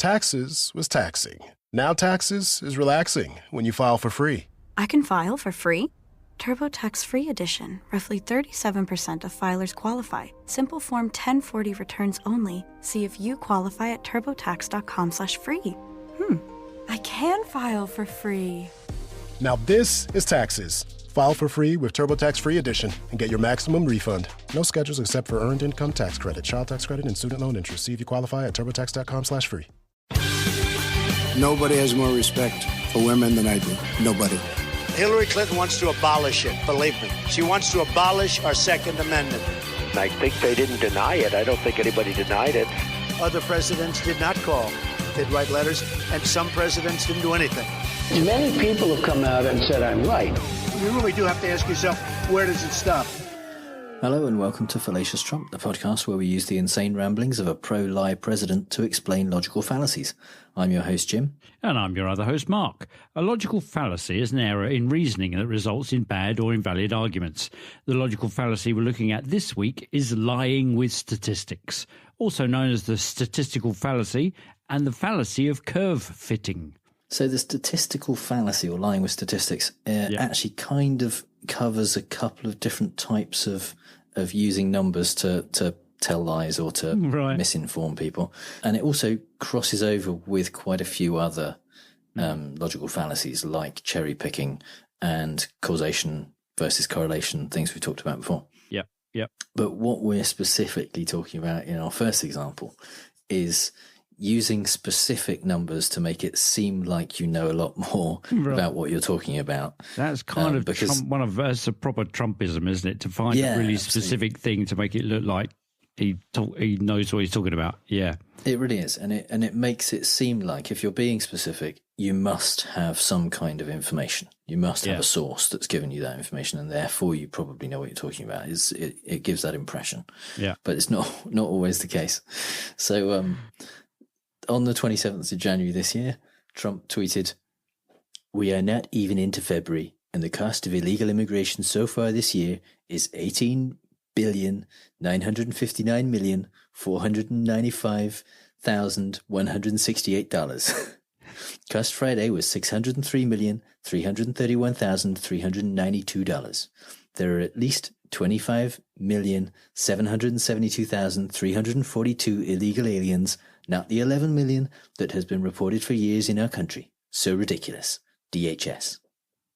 taxes was taxing. Now taxes is relaxing when you file for free. I can file for free? TurboTax Free Edition. Roughly 37% of filers qualify. Simple Form 1040 returns only. See if you qualify at turbotax.com/free. I can file for free. Now this is taxes. File for free with TurboTax Free Edition and get your maximum refund. No schedules except for Earned Income Tax Credit, Child Tax Credit, and Student Loan Interest. See if you qualify at turbotax.com/free. Nobody has more respect for women than I do. Nobody. Hillary Clinton wants to abolish it, believe me. She wants to abolish our Second Amendment. I think they didn't deny it. I don't think anybody denied it. Other presidents did not call. They'd write letters, and some presidents didn't do anything. Many people have come out and said I'm right. You really do have to ask yourself, where does it stop? Hello and welcome to Fallacious Trump, the podcast where we use the insane ramblings of a pro-lie president to explain logical fallacies. I'm your host, Jim. And I'm your other host, Mark. A logical fallacy is an error in reasoning that results in bad or invalid arguments. The logical fallacy we're looking at this week is lying with statistics, also known as the statistical fallacy and the fallacy of curve fitting. So the statistical fallacy, or lying with statistics, actually kind of covers a couple of different types of using numbers to tell lies or to misinform people. And it also crosses over with quite a few other logical fallacies like cherry picking and causation versus correlation, things we talked about before. Yep. But what we're specifically talking about in our first example is using specific numbers to make it seem like you know a lot more about what you're talking about. That's kind of because that's a proper Trumpism, isn't it? To find a really specific thing to make it look like he knows what he's talking about. Yeah, it really is, and it makes it seem like if you're being specific, you must have some kind of information. You must have a source that's given you that information, and therefore you probably know what you're talking about. It gives that impression. Yeah, but it's not always the case. So on the 27th of January this year, Trump tweeted, "We are not even into February, and the cost of illegal immigration so far this year is $18,959,495,168. Cost Friday was $603,331,392. There are at least 25,772,342 illegal aliens, not the 11 million that has been reported for years in our country. So ridiculous. DHS."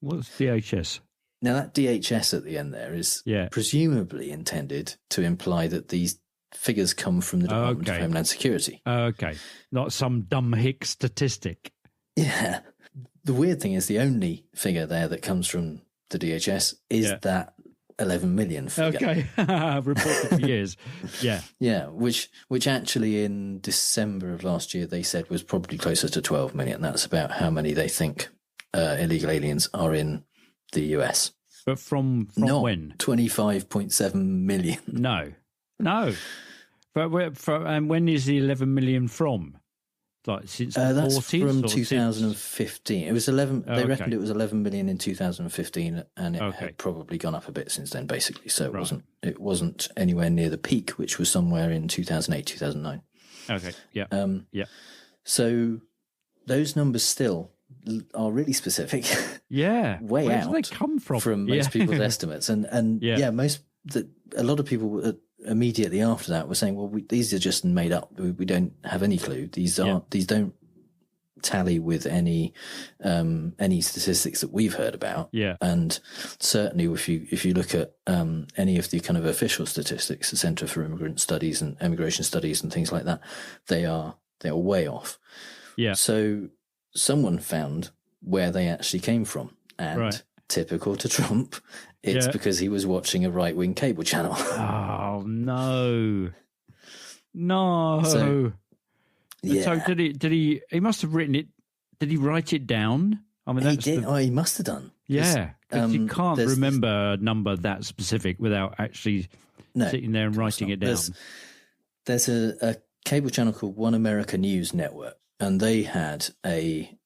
What's DHS? Now, that DHS at the end there is presumably intended to imply that these figures come from the Department of Homeland Security. Okay. Not some dumb hick statistic. Yeah. The weird thing is the only figure there that comes from the DHS is that 11 million figure. Okay. Reported for years. Yeah. Yeah, which actually in December of last year they said was probably closer to 12 million. That's about how many they think illegal aliens are in the US. But from not when? 25.7 million. No. But and when is the 11 million from? Like since the 40s? That's from 2015. It was 11. They reckoned it was 11 million in 2015, and it had probably gone up a bit since then, basically. So it wasn't anywhere near the peak, which was somewhere in 2008, 2009. Okay. Yeah. Yeah. So those numbers still are really specific. Yeah. Way Where out. do they come from most people's estimates, and a lot of people immediately after that were saying, well, these are just made up. We don't have any clue. These don't tally with any statistics that we've heard about. Yeah. And certainly if you look at any of the kind of official statistics, the Centre for Immigrant Studies and Immigration Studies and things like that, they are way off. Yeah. So someone found where they actually came from, and typical to Trump, it's because he was watching a right-wing cable channel. Oh, no. So did he must have written it, did he write it down? I mean, he did. He must have done. Yeah, because you can't remember a number that specific without actually sitting there and writing it down. There's a cable channel called One America News Network, and they had a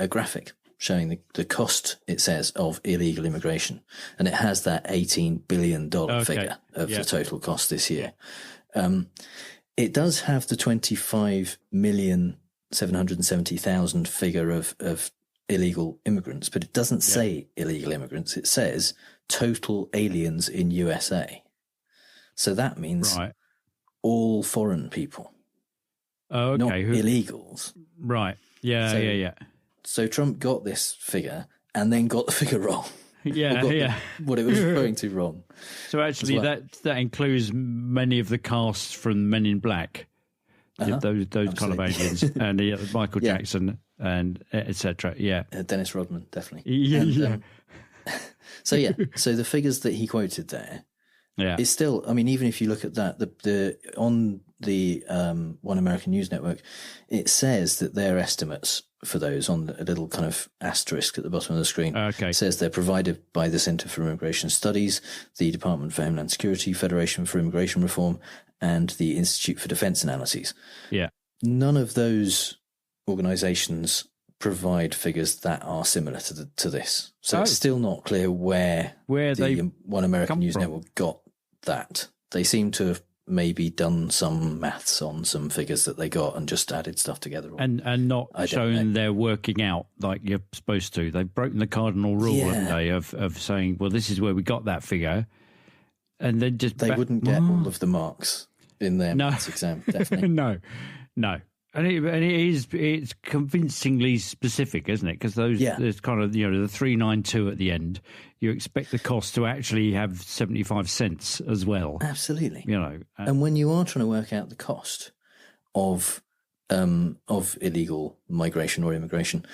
graphic showing the cost, it says, of illegal immigration. And it has that $18 billion figure of the total cost this year. It does have the 25,770,000 figure of illegal immigrants, but it doesn't say illegal immigrants. It says total aliens in USA. So that means all foreign people. Oh, okay. Not illegals. Right. Yeah. So Trump got this figure and then got the figure wrong. What it was referring to wrong. So actually, that includes many of the cast from Men in Black, those kind of aliens, and Michael Jackson and etc. Yeah, Dennis Rodman, definitely. Yeah. So the figures that he quoted there, is still. I mean, even if you look at that, the on the One American News Network, it says that their estimates for those on a little kind of asterisk at the bottom of the screen. Okay. Says they're provided by the Center for Immigration Studies, the Department for Homeland Security, Federation for Immigration Reform, and the Institute for Defense Analyses. Yeah. None of those organizations provide figures that are similar to this. So it's still not clear where the One American News Network got that. They seem to have maybe done some maths on some figures that they got and just added stuff together. And not shown they're working out like you're supposed to. They've broken the cardinal rule, haven't they, of saying, well, this is where we got that figure. And then just... They wouldn't get all of the marks in their maths exam, definitely. No. And it's convincingly specific, isn't it? Because there's kind of, the 392 at the end. You expect the cost to actually have 75 cents as well. Absolutely. And when you are trying to work out the cost of illegal migration or immigration,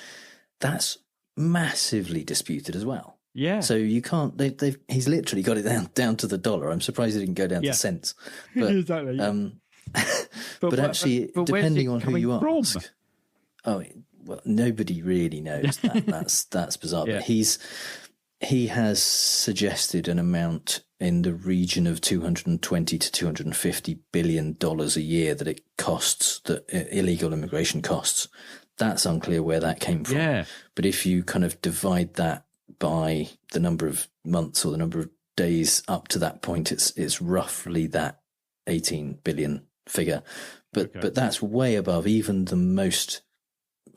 that's massively disputed as well. Yeah. So you can't. He's literally got it down to the dollar. I'm surprised he didn't go down to cents. But, exactly. But actually, depending on who you ask, nobody really knows that. That's bizarre. But he has suggested an amount in the region of $220 to $250 billion a year that it costs, that illegal immigration costs. That's unclear where that came from. Yeah. But if you kind of divide that by the number of months or the number of days up to that point, it's roughly that 18 billion figure. But that's way above even the most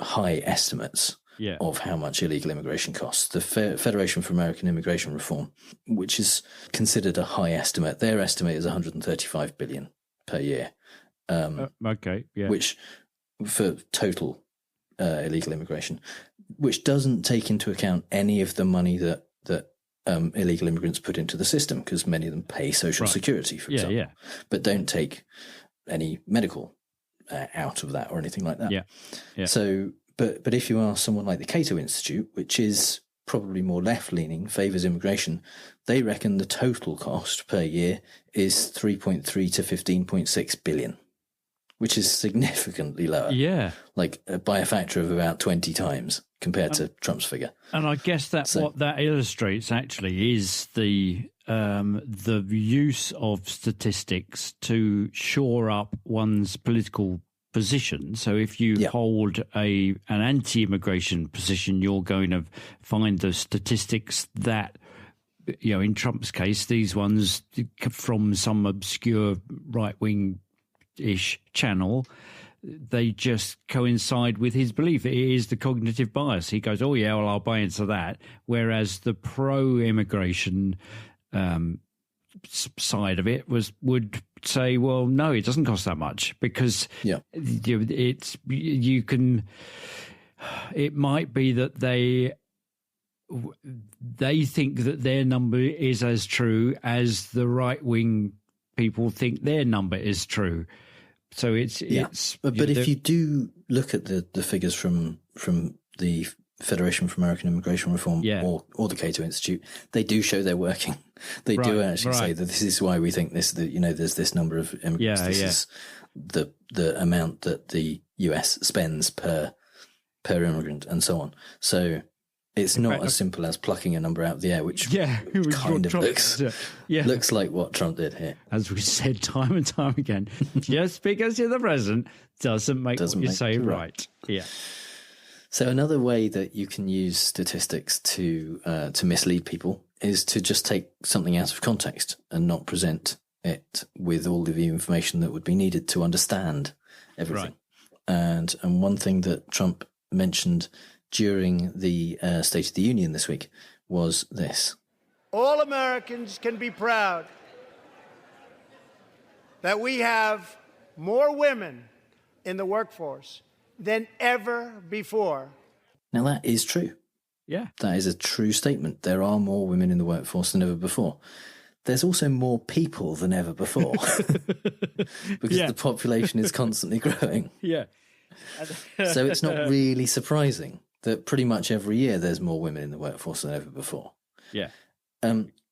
high estimates of how much illegal immigration costs. The Federation for American Immigration Reform, which is considered a high estimate, their estimate is 135 billion per year. Which for total illegal immigration, which doesn't take into account any of the money that illegal immigrants put into the system, because many of them pay Social Security, for example, but don't take any medical out of that or anything like that. Yeah. So, but if you ask someone like the Cato Institute, which is probably more left-leaning, favours immigration, they reckon the total cost per year is 3.3 to 15.6 billion, which is significantly lower. Yeah. Like by a factor of about 20 times compared to Trump's figure. And I guess what that illustrates actually is the use of statistics to shore up one's political position. So if you hold an anti-immigration position, you're going to find the statistics that, in Trump's case, these ones from some obscure right-wing-ish channel, they just coincide with his belief. It is the cognitive bias. He goes, I'll buy into that. Whereas the pro-immigration side of it would say, well, no, it doesn't cost that much, because it might be that they think that their number is as true as the right-wing people think their number is true. So it's but if you do look at the figures from the Federation for American Immigration Reform or the Cato Institute, they do show they're working. They do actually say that this is why we think this. There's this number of immigrants. This is the amount that the US spends per immigrant, and so on. So it's not as simple as plucking a number out of the air, which kind of looks like what Trump did here. As we said time and time again, just because you're the president doesn't make what you say right. Yeah. So another way that you can use statistics to mislead people is to just take something out of context and not present it with all of the information that would be needed to understand everything. Right. And one thing that Trump mentioned during the State of the Union this week was this. All Americans can be proud that we have more women in the workforce than ever before. Now, that is true. Yeah. That is a true statement. There are more women in the workforce than ever before. There's also more people than ever before because the population is constantly growing. Yeah. So it's not really surprising that pretty much every year there's more women in the workforce than ever before. Yeah.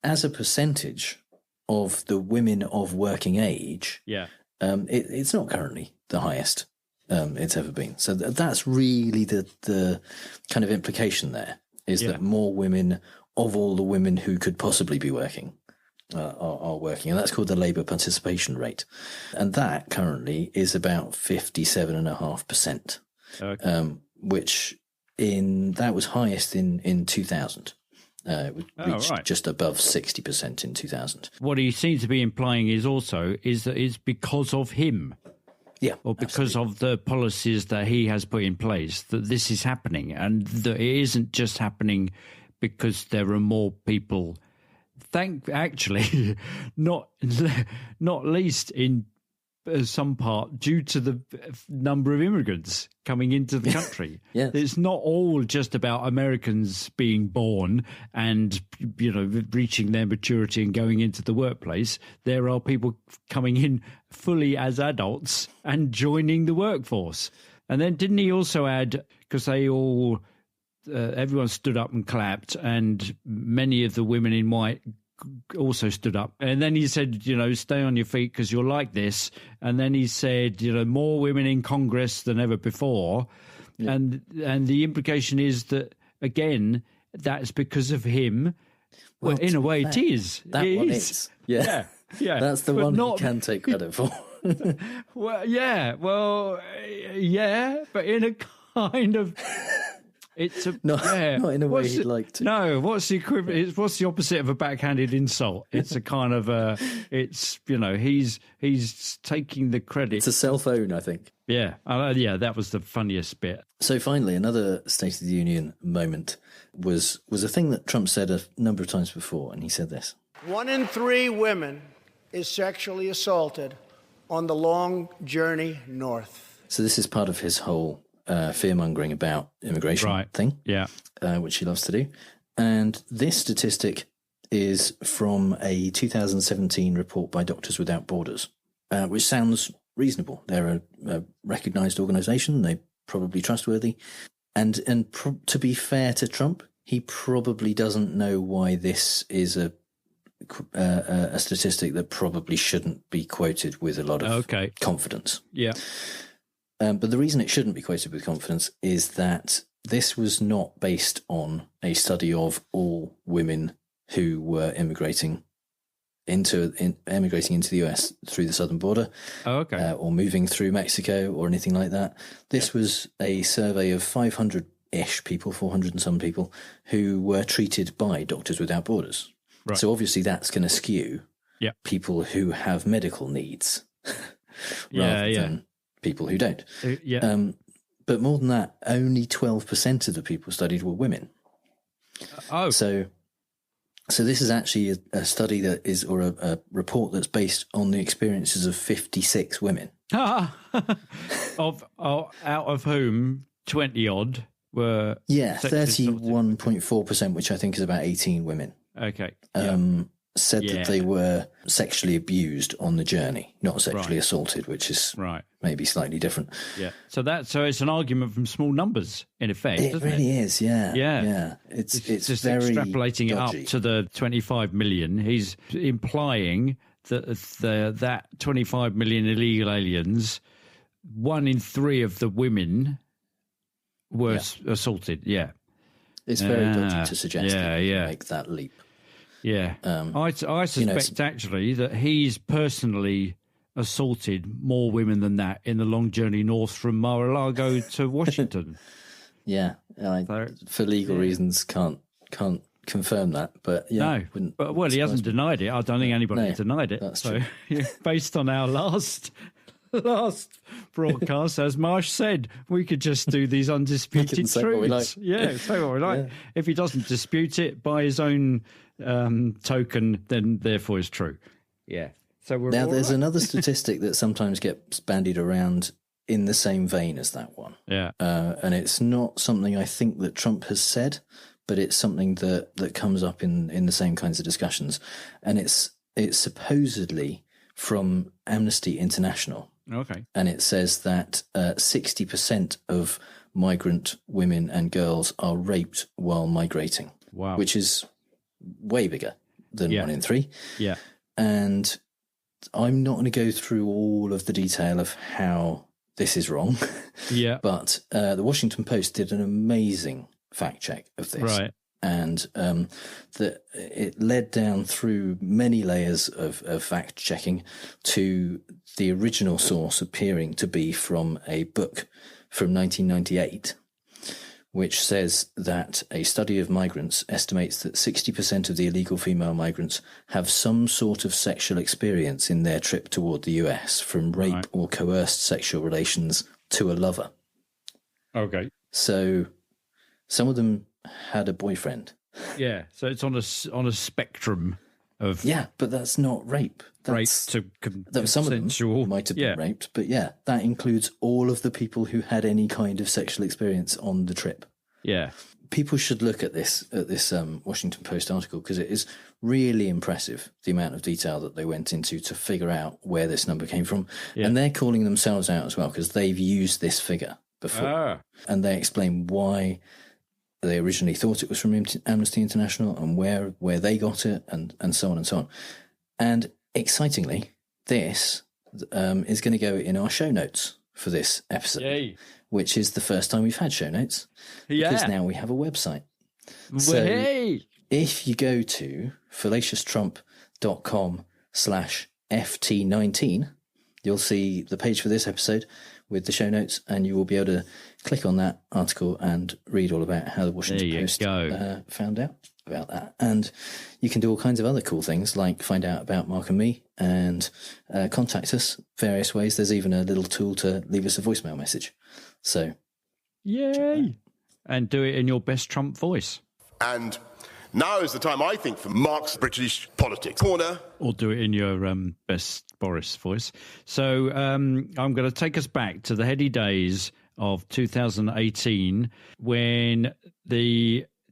As a percentage of the women of working age, it's not currently the highest it's ever been. So that's really the kind of implication there, is that more women of all the women who could possibly be working are working. And that's called the labour participation rate. And that currently is about 57.5%, which that was highest in 2000. It reached just above 60% in 2000. What he seems to be implying is that it's because of him. Yeah. Or because of the policies that he has put in place that this is happening, and that it isn't just happening because there are more people. Actually, not least in some part due to the number of immigrants coming into the country. Yes. It's not all just about Americans being born and, reaching their maturity and going into the workplace. There are people coming in fully as adults and joining the workforce. And then didn't he also add, because they all, everyone stood up and clapped, and many of the women in white also stood up, and then he said, stay on your feet because you're like this. And then he said, more women in Congress than ever before. Yeah. And the implication is that, again, that's because of him. Well, in a way, it is. That it one is. Yeah. That's the one you can take credit for. Well, but in a kind of... It's not in a way he'd like to. No, what's the equivalent? What's the opposite of a backhanded insult? It's a kind of he's taking the credit. It's a self-own, I think. Yeah, that was the funniest bit. So finally, another State of the Union moment was a thing that Trump said a number of times before, and he said this: 1 in 3 women is sexually assaulted on the long journey north. So this is part of his whole fear-mongering about immigration thing, which he loves to do. And this statistic is from a 2017 report by Doctors Without Borders, which sounds reasonable. They're a recognised organisation. They're probably trustworthy. And to be fair to Trump, he probably doesn't know why this is a statistic that probably shouldn't be quoted with a lot of confidence. Yeah. But the reason it shouldn't be quoted with confidence is that this was not based on a study of all women who were immigrating into the US through the southern border, or moving through Mexico or anything like that. This was a survey of 500-ish people, 400 and some people, who were treated by Doctors Without Borders. Right. So obviously that's going to skew people who have medical needs rather than people who don't. But more than that, only 12% of the people studied were women. So this is actually a study that is, or a report that's based on the experiences of 56 women. Out of whom 20 odd were 31.4%, which I think is about 18 women. Okay. Said that they were sexually abused on the journey, not sexually assaulted, which is maybe slightly different. Yeah. So it's an argument from small numbers, in effect. It really is. Yeah. Yeah. It's just very extrapolating dodgy. it up to the 25 million. He's implying that that 25 million illegal aliens, 1 in 3 of the women were assaulted. Yeah. It's very dodgy to suggest that you make that leap. Yeah, I suspect actually that he's personally assaulted more women than that in the long journey north from Mar-a-Lago to Washington. For legal reasons, can't confirm that, but yeah. No, but he hasn't denied it. I don't think anybody denied it. That's so, true. Based on our last broadcast, as Marsh said, we could just do these undisputed truths. Yeah, say what we like. Yeah. If he doesn't dispute it by his own token, then therefore it's true. Yeah. So we're there's another statistic that sometimes gets bandied around in the same vein as that one. Yeah. And it's not something I think that Trump has said, but it's something that comes up in the same kinds of discussions. And it's supposedly from Amnesty International. Okay. And it says that 60% of migrant women and girls are raped while migrating. Wow. Which is way bigger than 1 in 3. Yeah. And I'm not going to go through all of the detail of how this is wrong. Yeah. But the Washington Post did an amazing fact check of this. Right. And it led down through many layers of fact checking to the original source appearing to be from a book from 1998, which says that a study of migrants estimates that 60% of the illegal female migrants have some sort of sexual experience in their trip toward the US, from rape or coerced sexual relations to a lover. Okay. So some of them had a boyfriend. Yeah, so it's on a spectrum of but that's not rape. That's rape to some of them might have been raped, but that includes all of the people who had any kind of sexual experience on the trip. Yeah, people should look at this Washington Post article, because it is really impressive, the amount of detail that they went into to figure out where this number came from, and they're calling themselves out as well because they've used this figure before, and they explain why they originally thought it was from Amnesty International and where they got it, and so on and so on. And excitingly, this is going to go in our show notes for this episode, which is the first time we've had show notes, because now we have a website. So if you go to fallacioustrump.com/FT19, you'll see the page for this episode with the show notes, and you will be able to click on that article and read all about how the Washington Post found out about that. And you can do all kinds of other cool things, like find out about Mark and me and contact us various ways. There's even a little tool to leave us a voicemail message. So, yay! And do it in your best Trump voice. And now is the time, I think, for Mark's British Politics Corner. Or do it in your best Boris voice. So I'm going to take us back to the heady days of 2018 when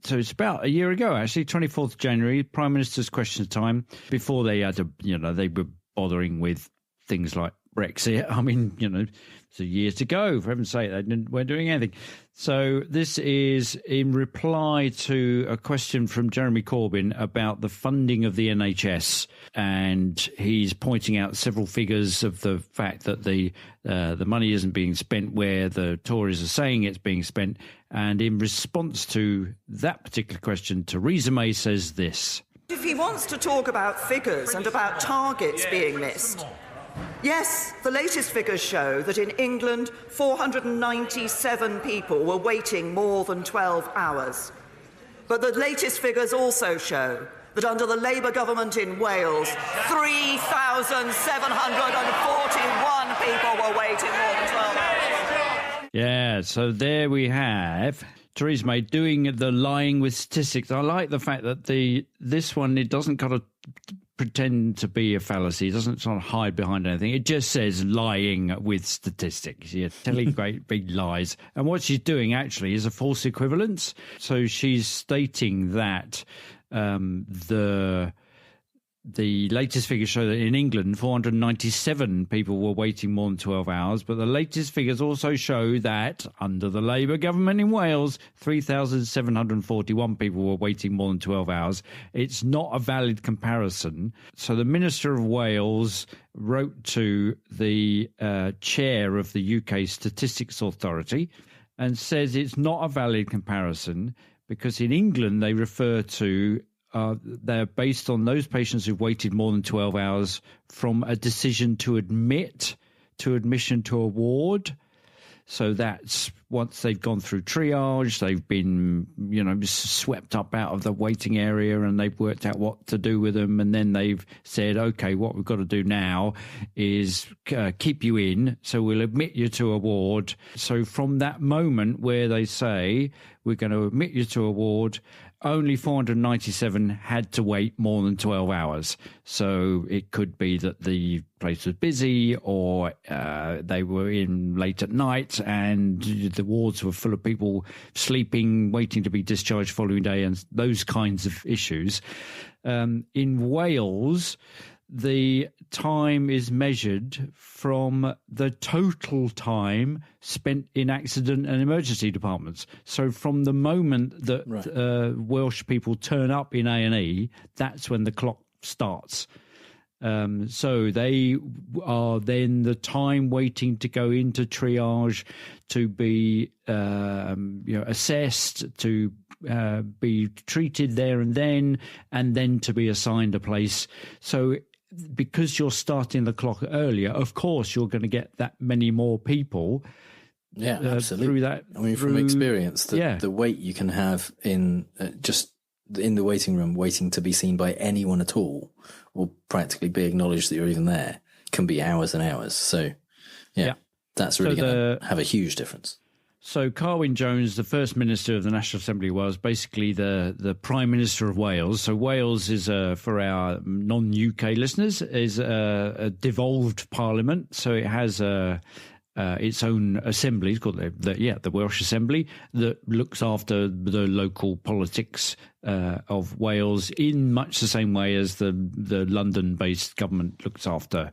so it's about a year ago, actually, 24th January, Prime Minister's Question Time, before they had they were bothering with things like Brexit. I mean, it's a year to go, for heaven's sake, they weren't doing anything. So this is in reply to a question from Jeremy Corbyn about the funding of the NHS, and he's pointing out several figures of the fact that the money isn't being spent where the Tories are saying it's being spent. And in response to that particular question, Theresa May says this. If he wants to talk about figures and about targets being missed, yes, the latest figures show that in England, 497 people were waiting more than 12 hours. But the latest figures also show that under the Labour government in Wales, 3,741 people were waiting more than 12 hours. Yeah, so there we have Theresa May doing the lying with statistics. I like the fact that this one, it doesn't kind of pretend to be a fallacy. It doesn't sort of hide behind anything. It just says lying with statistics. You're telling great big lies. And what she's doing actually is a false equivalence. So she's stating that the latest figures show that in England, 497 people were waiting more than 12 hours. But the latest figures also show that under the Labour government in Wales, 3,741 people were waiting more than 12 hours. It's not a valid comparison. So the Minister of Wales wrote to the chair of the UK Statistics Authority and says it's not a valid comparison because in England they refer to they're based on those patients who've waited more than 12 hours from a decision to admit to admission to a ward. So that's once they've gone through triage, they've been, swept up out of the waiting area and they've worked out what to do with them. And then they've said, OK, what we've got to do now is keep you in. So we'll admit you to a ward. So from that moment where they say we're going to admit you to a ward, only 497 had to wait more than 12 hours. So it could be that the place was busy or they were in late at night and the wards were full of people sleeping, waiting to be discharged following day, and those kinds of issues. In Wales, the time is measured from the total time spent in accident and emergency departments. So from the moment that Welsh people turn up in A&E, that's when the clock starts. So they are then the time waiting to go into triage, to be assessed, to be treated there and then to be assigned a place. So because you're starting the clock earlier, of course you're going to get that many more people. Yeah, absolutely. Through that, from experience, the wait you can have in just in the waiting room, waiting to be seen by anyone at all, or practically be acknowledged that you're even there, can be hours and hours. So, that's really going to have a huge difference. So Carwyn Jones, the First Minister of the National Assembly, was basically the Prime Minister of Wales. So Wales is, for our non-UK listeners, is a devolved parliament. So it has its own assembly. It's called the Welsh Assembly, that looks after the local politics of Wales in much the same way as the London-based government looks after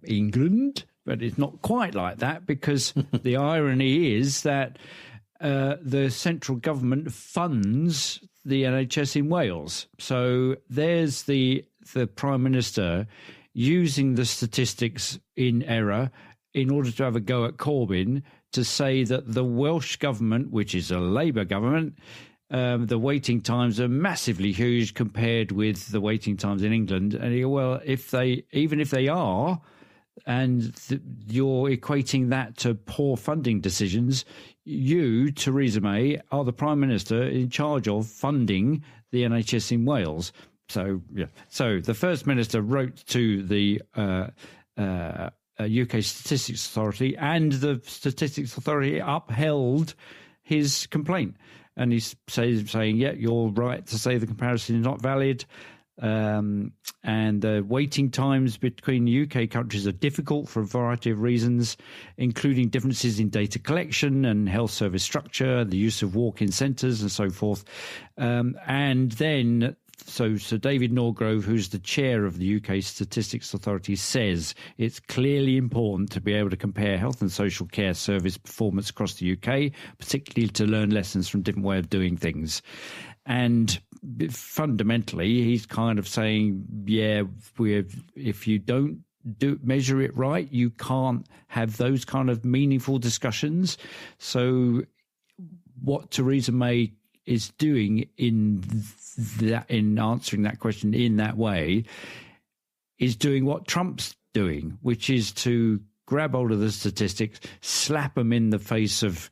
England. But it's not quite like that, because the irony is that the central government funds the NHS in Wales. So there's the Prime Minister using the statistics in error in order to have a go at Corbyn to say that the Welsh government, which is a Labour government, the waiting times are massively huge compared with the waiting times in England. And even if they are, and you're equating that to poor funding decisions, you, Theresa May, are the Prime Minister in charge of funding the NHS in Wales. So the First Minister wrote to the UK Statistics Authority, and the Statistics Authority upheld his complaint. And he's saying, you're right to say the comparison is not valid. And the waiting times between UK countries are difficult for a variety of reasons, including differences in data collection and health service structure, the use of walk-in centres and so forth. And then So David Norgrove, who's the chair of the UK Statistics Authority, says it's clearly important to be able to compare health and social care service performance across the UK, particularly to learn lessons from different ways of doing things. And fundamentally, he's kind of saying, if you don't measure it right, you can't have those kind of meaningful discussions. So what Theresa May is doing in answering that question in that way is doing what Trump's doing, which is to grab hold of the statistics, slap them in the face of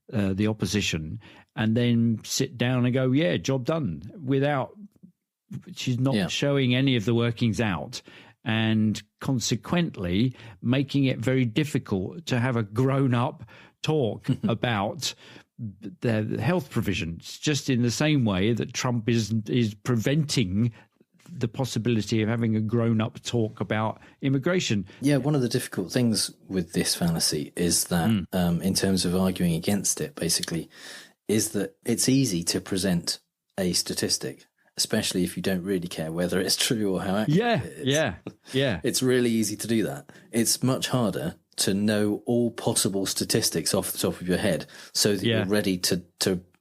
the opposition, and then sit down and go, yeah, job done, she's not showing any of the workings out, and consequently making it very difficult to have a grown-up talk about the health provisions, just in the same way that Trump is preventing the possibility of having a grown-up talk about immigration. Yeah, one of the difficult things with this fallacy is that in terms of arguing against it, basically, is that it's easy to present a statistic, especially if you don't really care whether it's true or how accurate it is. Yeah. It's really easy to do that. It's much harder to know all possible statistics off the top of your head so that you're ready to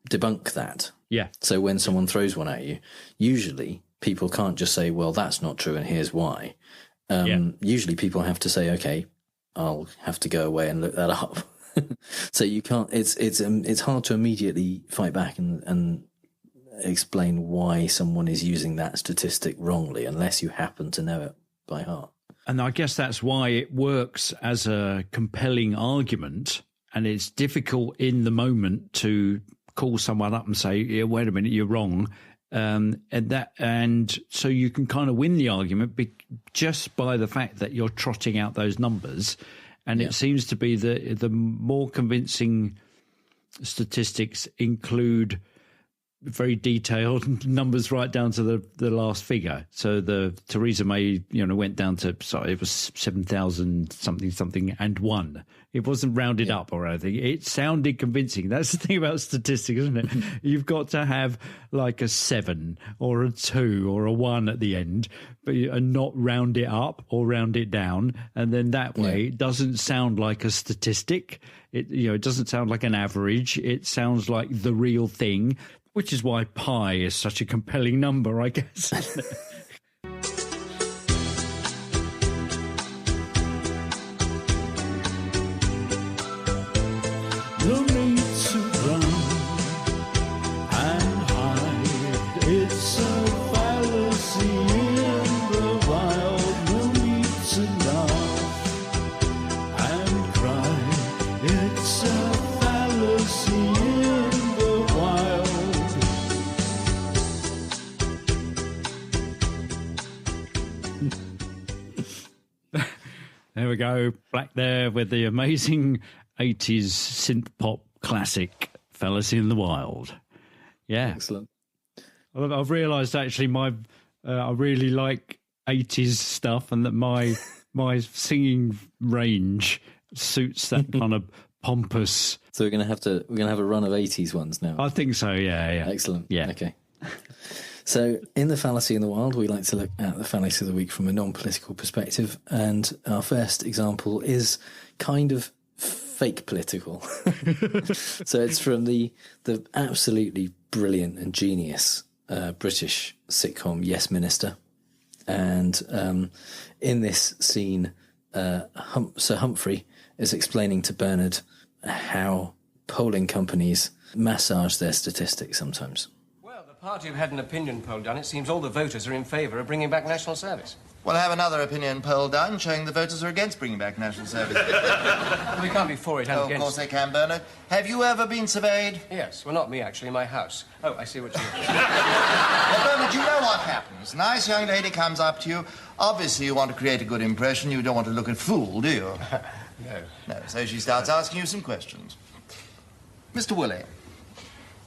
debunk that. Yeah. So when someone throws one at you, usually people can't just say, well, that's not true and here's why. Usually people have to say, okay, I'll have to go away and look that up. So you can't, it's hard to immediately fight back and explain why someone is using that statistic wrongly unless you happen to know it by heart. And I guess that's why it works as a compelling argument and it's difficult in the moment to call someone up and say, yeah, wait a minute, you're wrong. And so you can kind of win the argument just by the fact that you're trotting out those numbers. And it seems to be the more convincing statistics include very detailed numbers right down to the last figure. So the Theresa May, went down to, it was 7,000 something and one. It wasn't rounded up or anything. It sounded convincing. That's the thing about statistics, isn't it? You've got to have like a 7 or a 2 or a 1 at the end, and not round it up or round it down. And then that way it doesn't sound like a statistic. It doesn't sound like an average. It sounds like the real thing. Which is why pi is such a compelling number, I guess. No need to run and hide. It's a fallacy in the wild. No need to laugh and cry. It's a fallacy in the wild. There we go, Black there with the amazing 80s synth pop classic Fallacy in the Wild. Yeah. Excellent. I've realised actually I really like 80s stuff, and that my singing range suits that kind of pompous. So we're gonna have a run of 80s ones now. I think so, yeah. Excellent. Yeah. Okay. So in the Fallacy in the Wild, we like to look at the fallacy of the week from a non-political perspective, and our first example is kind of fake political. So it's from the absolutely brilliant and genius British sitcom Yes Minister. And in this scene, Sir Humphrey is explaining to Bernard how polling companies massage their statistics sometimes. The party have had an opinion poll done. It seems all the voters are in favour of bringing back national service. Well, have another opinion poll done showing the voters are against bringing back national service. We can't be for it and against. Of course they can, Bernard. Have you ever been surveyed? Yes. Well, not me, actually. My house. Oh, I see what you mean. Well, Bernard, you know what happens. A nice young lady comes up to you. Obviously, you want to create a good impression. You don't want to look a fool, do you? No. So she starts asking you some questions. Mr. Woolley,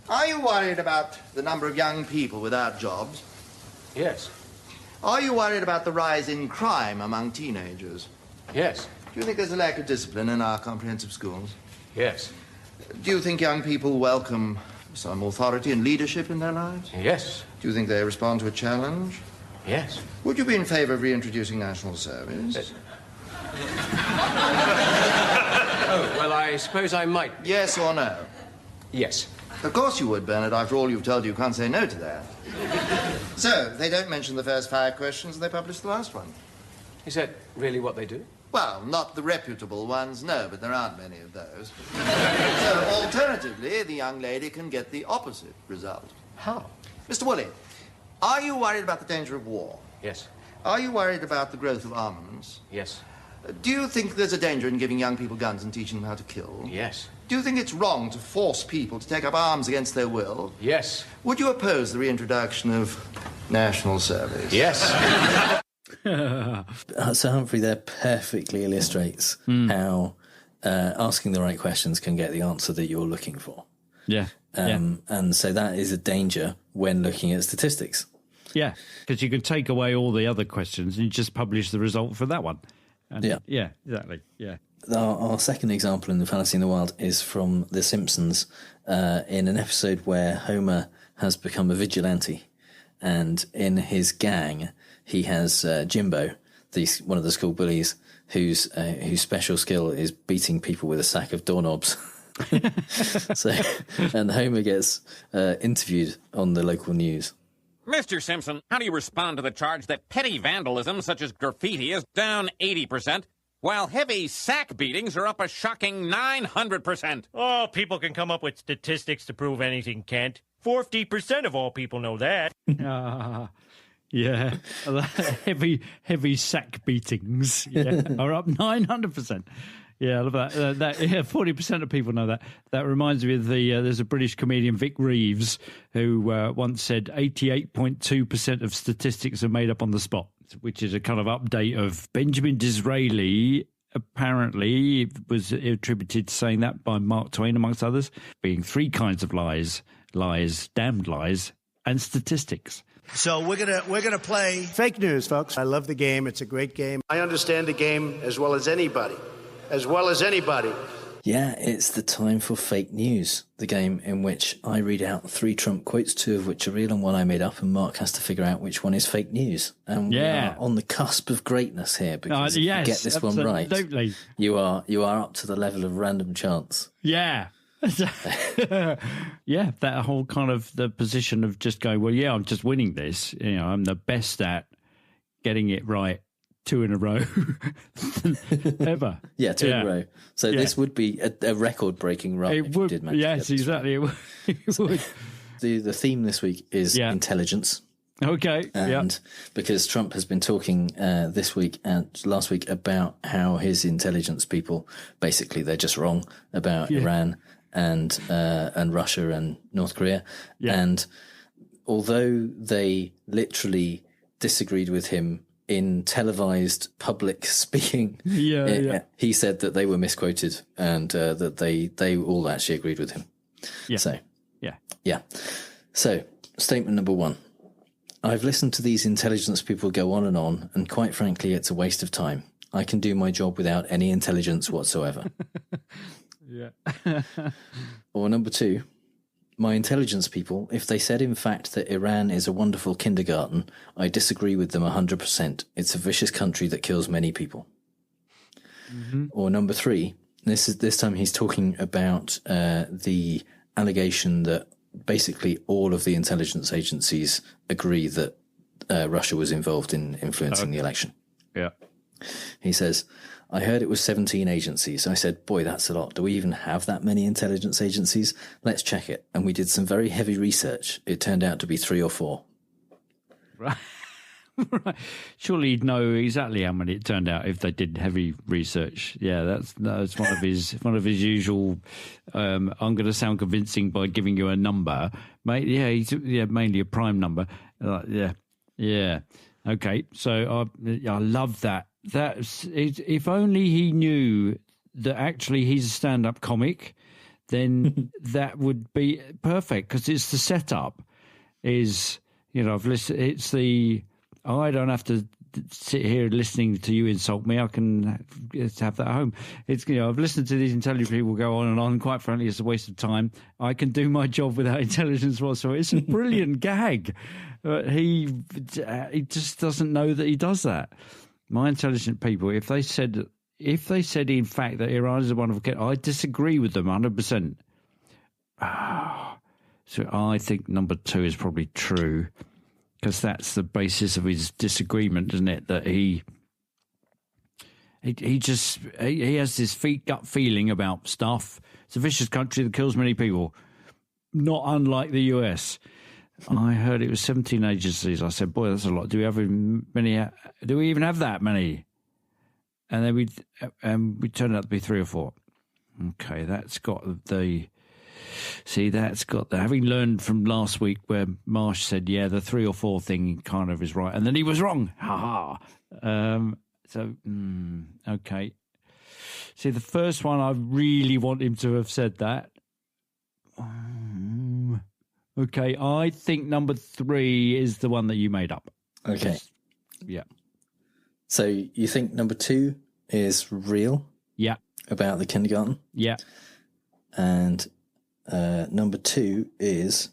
are you worried about the number of young people without jobs? Yes. Are you worried about the rise in crime among teenagers? Yes. Do you think there's a lack of discipline in our comprehensive schools? Yes. Do you think young people welcome some authority and leadership in their lives? Yes. Do you think they respond to a challenge? Yes. Would you be in favour of reintroducing national service? Yes. Oh, well, I suppose I might. Yes or no? Yes. Of course you would, Bernard. After all you've told you can't say no to that. So, they don't mention the first 5 questions and they publish the last one. Is that really what they do? Well, not the reputable ones, no, but there aren't many of those. So, alternatively, the young lady can get the opposite result. How? Mr. Woolley, are you worried about the danger of war? Yes. Are you worried about the growth of armaments? Yes. Do you think there's a danger in giving young people guns and teaching them how to kill? Yes. Do you think it's wrong to force people to take up arms against their will? Yes. Would you oppose the reintroduction of national service? Yes. So Humphrey there perfectly illustrates how asking the right questions can get the answer that you're looking for. Yeah. And so that is a danger when looking at statistics. Yeah, because you can take away all the other questions and you just publish the result for that one. And yeah, exactly. Yeah. Our second example in the Fallacy in the Wild is from The Simpsons, in an episode where Homer has become a vigilante, and in his gang he has Jimbo, one of the school bullies, whose special skill is beating people with a sack of doorknobs. And Homer gets interviewed on the local news. Mr. Simpson, how do you respond to the charge that petty vandalism, such as graffiti, is down 80%, while heavy sack beatings are up a shocking 900%? Oh, people can come up with statistics to prove anything, Kent. 40% of all people know that. Yeah. Heavy sack beatings are up 900%. Yeah, I love that. 40% of people know that. That reminds me of there's a British comedian, Vic Reeves, who once said 88.2% of statistics are made up on the spot, which is a kind of update of Benjamin Disraeli. Apparently, was attributed to saying that by Mark Twain, amongst others, being three kinds of lies, damned lies, and statistics. So we're gonna play fake news, folks. I love the game. It's a great game. I understand the game as well as anybody. Yeah, it's the time for fake news, the game in which I read out 3 Trump quotes, 2 of which are real and 1 I made up, and Mark has to figure out which one is fake news. And we are on the cusp of greatness here, because if you get this one right, you are up to the level of random chance. Yeah. Yeah, that whole kind of the position of just going, well, yeah, I'm just winning this. I'm the best at getting it right 2 in a row ever. Yeah, 2 in a row. So this would be a record-breaking run. It would. Yes, exactly. It would. The theme this week is intelligence. Okay. And because Trump has been talking this week and last week about how his intelligence people, basically, they're just wrong about Iran and Russia and North Korea. Yeah. And although they literally disagreed with him in televised public speaking, he said that they were misquoted and that they all actually agreed with him. Yeah. So, So, statement number 1. I've listened to these intelligence people go on, and quite frankly, it's a waste of time. I can do my job without any intelligence whatsoever. Or number 2, my intelligence people, if they said in fact that Iran is a wonderful kindergarten, I disagree with them 100%. It's a vicious country that kills many people. Mm-hmm. Or number 3, this time he's talking about the allegation that basically all of the intelligence agencies agree that Russia was involved in influencing the election. Yeah. He says, I heard it was 17 agencies. I said, boy, that's a lot. Do we even have that many intelligence agencies? Let's check it. And we did some very heavy research. It turned out to be 3 or 4. Right. Right. Surely he'd know exactly how many it turned out if they did heavy research. Yeah, that's one of his usual. I'm going to sound convincing by giving you a number, mate. Yeah, mainly a prime number. Yeah. Okay, so I love that. If only he knew that actually he's a stand-up comic, then that would be perfect, because it's the setup. I've listened. It's the. I don't have to sit here listening to you insult me. I can have that at home. I've listened to these intelligent people go on and on. Quite frankly, it's a waste of time. I can do my job without intelligence whatsoever. It's a brilliant gag. He just doesn't know that he does that. My intelligent people, if they said in fact that Iran is a wonderful country, I disagree with them 100%. So I think number 2 is probably true. Because that's the basis of his disagreement, isn't it? That he has this gut feeling about stuff. It's a vicious country that kills many people, not unlike the US. I heard it was 17 agencies. I said, boy, that's a lot. Do we have many? Do we even have that many? And then we turned out to be 3 or 4. Okay, that's got the. See, that's got the. Having learned from last week where Marsh said, yeah, the 3 or 4 thing kind of is right. And then he was wrong. Ha ha. Okay. See, the first one, I really want him to have said that. Okay, I think number 3 is the one that you made up. Okay. Yeah. So you think number 2 is real? Yeah. About the kindergarten? Yeah. And number 2 is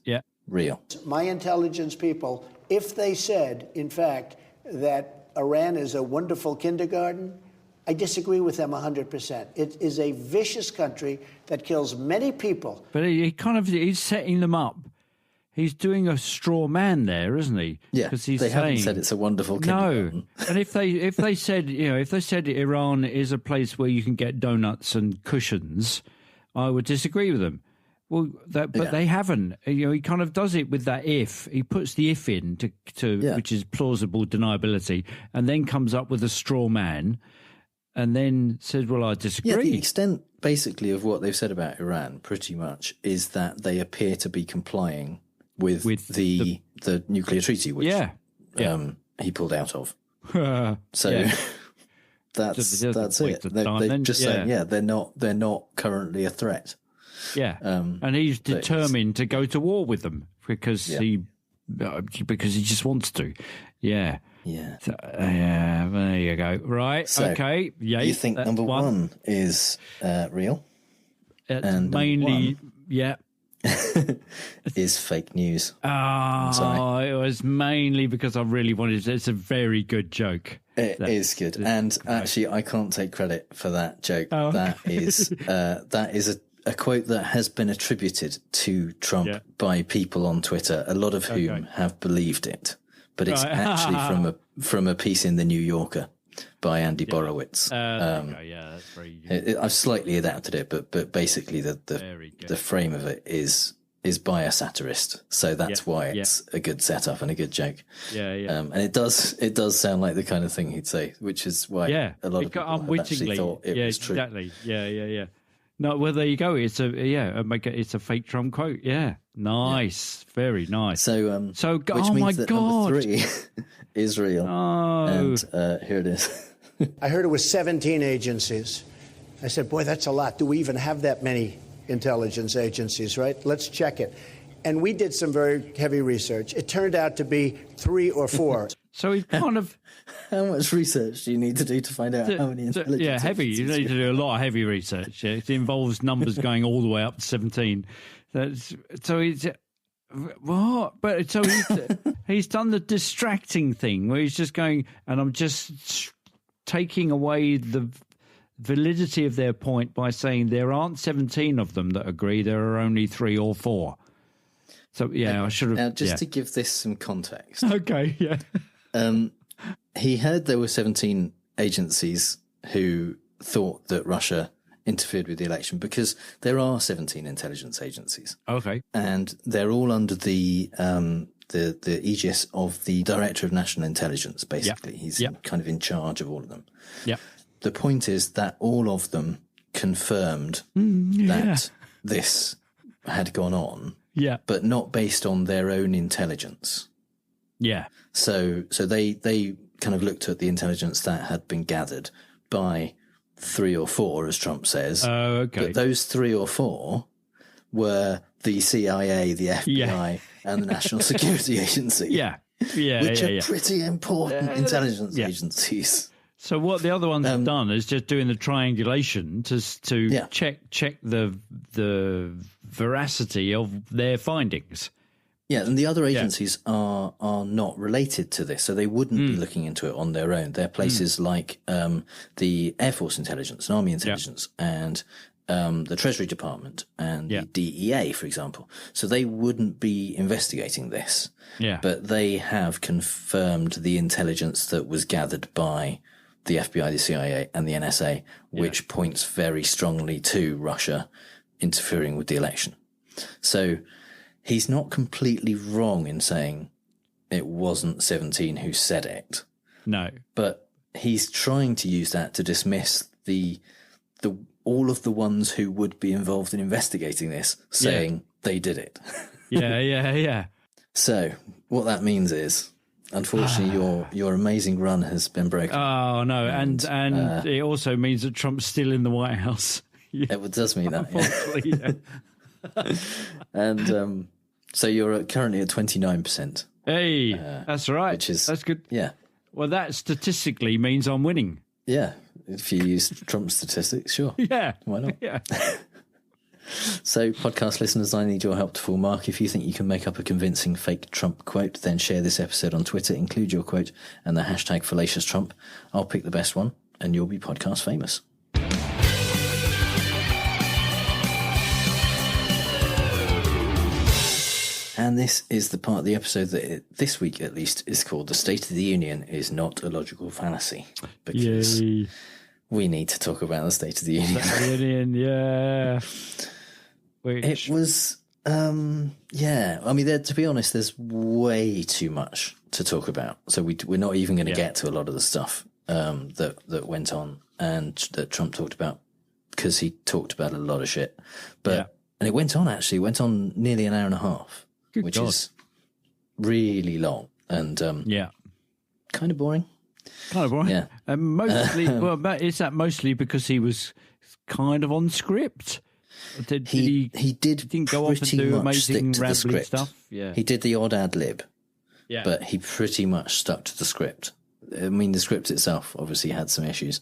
real. My intelligence people, if they said, in fact, that Iran is a wonderful kindergarten, I disagree with them 100%. It is a vicious country that kills many people. But he's setting them up. He's doing a straw man there, isn't he? Yeah, because they haven't said it's a wonderful kindergarten. No, and if they said Iran is a place where you can get donuts and cushions, I would disagree with them. Well, they haven't. He kind of does it with that if. He puts the if in which is plausible deniability, and then comes up with a straw man. and then said, well, I disagree. Yeah, the extent, basically, of what they've said about Iran, pretty much, is that they appear to be complying with the nuclear treaty, which he pulled out of. So that's it. They're just saying, they're not currently a threat. Yeah, and he's determined to go to war with them because he just wants to. Yeah. Yeah. So, there you go. Right. So, okay. Yeah. You think number one is real? And mainly, is fake news. It was mainly because I really wanted to. It's a very good joke. It is good. And actually, I can't take credit for that joke. Oh. That is a quote that has been attributed to Trump by people on Twitter, a lot of whom have believed it. But it's actually from a piece in the New Yorker by Andy Borowitz. That's very. I've slightly adapted it, but basically the frame of it is by a satirist, so that's why it's a good setup and a good joke. And it does sound like the kind of thing he'd say, which is why a lot of people have actually thought it was true. Exactly. Yeah. No, well, there you go. It's a fake Trump quote. Yeah, nice, very nice. So, which oh my means that God, number 3 is real. Oh. And here it is. I heard it was 17 agencies. I said, boy, that's a lot. Do we even have that many intelligence agencies, right? Let's check it. And we did some very heavy research. It turned out to be 3 or 4. So he kind of... How much research do you need to do to find out how many intelligence agencies? Heavy. You need to do a lot of heavy research. It involves numbers going all the way up to 17. So he's... What? But so he's done the distracting thing where he's just going, and I'm just taking away the validity of their point by saying there aren't 17 of them that agree, there are only 3 or 4. So, I should have... Now, just to give this some context. Okay, he heard there were 17 agencies who thought that Russia interfered with the election because there are 17 intelligence agencies. Okay. And they're all under the aegis of the Director of National Intelligence, basically. He's kind of in charge of all of them. Yeah. The point is that all of them confirmed that this had gone on. Yeah. But not based on their own intelligence. Yeah. So they kind of looked at the intelligence that had been gathered by 3 or 4, as Trump says. Oh, okay. But those 3 or 4 were the CIA, the FBI, and the National Security Agency. Which are pretty important intelligence agencies. So what the other ones have done is just doing the triangulation to check the veracity of their findings. Yeah, and the other agencies are not related to this, so they wouldn't be looking into it on their own. They're places like the Air Force Intelligence and Army Intelligence and the Treasury Department and the DEA, for example. So they wouldn't be investigating this. Yeah. But they have confirmed the intelligence that was gathered by the FBI, the CIA, and the NSA, which points very strongly to Russia interfering with the election. So he's not completely wrong in saying it wasn't 17 who said it. No. But he's trying to use that to dismiss the all of the ones who would be involved in investigating this, saying they did it. Yeah. So what that means is, unfortunately, your amazing run has been broken. Oh, no. And it also means that Trump's still in the White House. It does mean that, And so you're currently at 29%. Hey, that's right. That's good. Yeah. Well, that statistically means I'm winning. Yeah. If you use Trump's statistics, sure. Yeah. Why not? Yeah. So, podcast listeners, I need your help to full mark. If you think you can make up a convincing fake Trump quote, then share this episode on Twitter, include your quote and the hashtag Fallacious Trump. I'll pick the best one and you'll be podcast famous. And this is the part of the episode that this week, at least, is called The State of the Union is Not a Logical Fallacy. Because we need to talk about the State of the Union. It was, I mean, to be honest, there's way too much to talk about. So we're not even going to get to a lot of the stuff that went on. and that Trump talked about, because he talked about a lot of shit. But and it went on nearly an hour and a half, which is really long and kind of boring. Yeah, and mostly is that mostly because he was kind of on script? He didn't go off and do amazing rambling stuff. Yeah, he did the odd ad lib. Yeah, but he pretty much stuck to the script. I mean, the script itself obviously had some issues,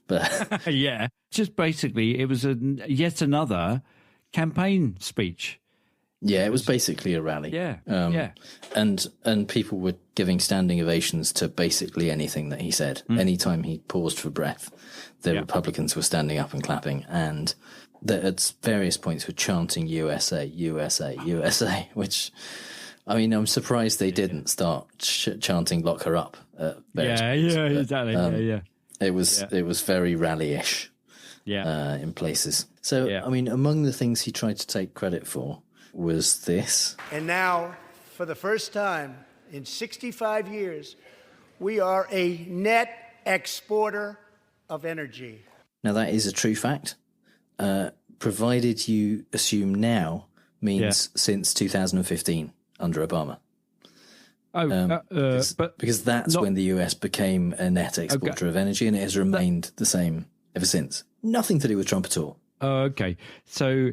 but yeah, just basically it was yet another campaign speech. Yeah, it was basically a rally. Yeah, and people were giving standing ovations to basically anything that he said. Anytime he paused for breath, the Republicans were standing up and clapping, and at various points were chanting "USA, USA, USA," which, I mean, I'm surprised they didn't start chanting "Lock her up." Exactly. It was very rally-ish. In places. So I mean, among the things he tried to take credit for was this. And now, for the first time in 65 years, we are a net exporter of energy. Now, that is a true fact, provided you assume now means since 2015 under Obama. Because that's when the US became a net exporter of energy, and it has remained the same ever since. Nothing to do with Trump at all. Okay. So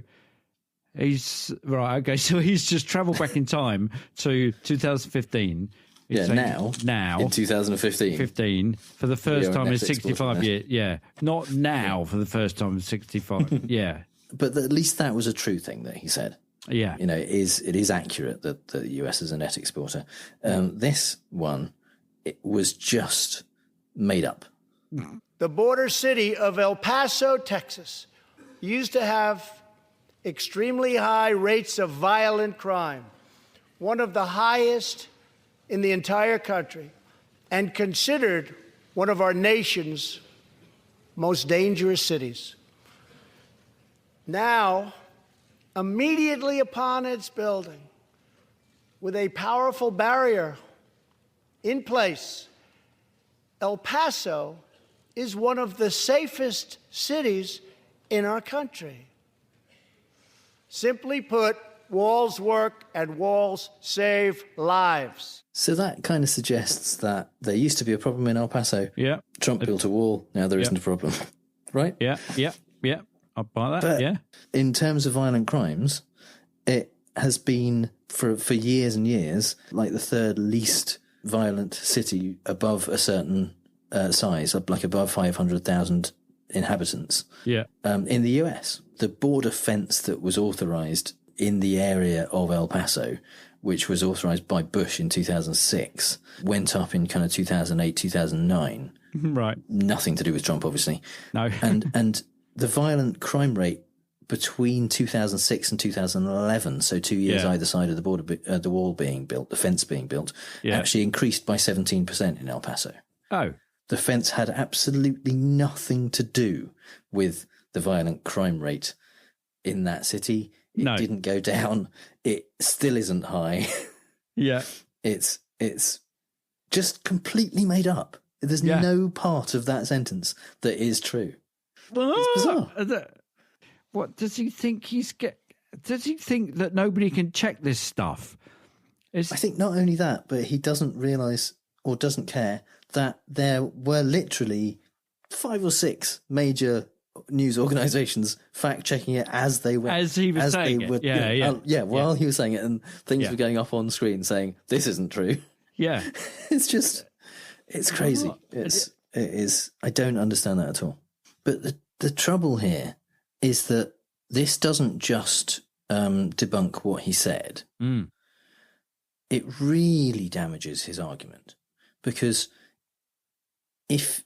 he's right. Okay. So he's just traveled back in time to 2015. Now in 2015 for the first time in 65 years. Yeah. Not now for the first time in 65. Yeah. But at least that was a true thing that he said. Yeah. You know, it is accurate that the US is a net exporter. This one, it was just made up. The border city of El Paso, Texas, used to have extremely high rates of violent crime, one of the highest in the entire country, and considered one of our nation's most dangerous cities. Now, immediately upon its building, with a powerful barrier in place, El Paso is one of the safest cities in our country. Simply put, walls work and walls save lives. So that kind of suggests that there used to be a problem in El Paso. Yeah. Trump built a wall, now there isn't a problem. Right? Yeah. I'll buy that, but in terms of violent crimes, it has been, for years and years, like the third least violent city above a certain size, like above 500,000 inhabitants. Yeah. In the US, the border fence that was authorized in the area of El Paso, which was authorized by Bush in 2006, went up in kind of 2008, 2009. Right. Nothing to do with Trump, obviously. No. and the violent crime rate between 2006 and 2011, so 2 years either side of the border, the wall being built, the fence being built, actually increased by 17% in El Paso. Oh. The fence had absolutely nothing to do with the violent crime rate in that city. It didn't go down. It still isn't high. Yeah. It's just completely made up. There's no part of that sentence that is true. It's bizarre. What does he think does he think that nobody can check this stuff? I think not only that, but he doesn't realise or doesn't care that there were literally 5 or 6 major news organisations fact-checking it as they were. As he was saying it. While he was saying it, and things were going up on screen saying, this isn't true. Yeah. It's crazy. It is. I don't understand that at all. But the trouble here is that this doesn't just debunk what he said. It really damages his argument, because if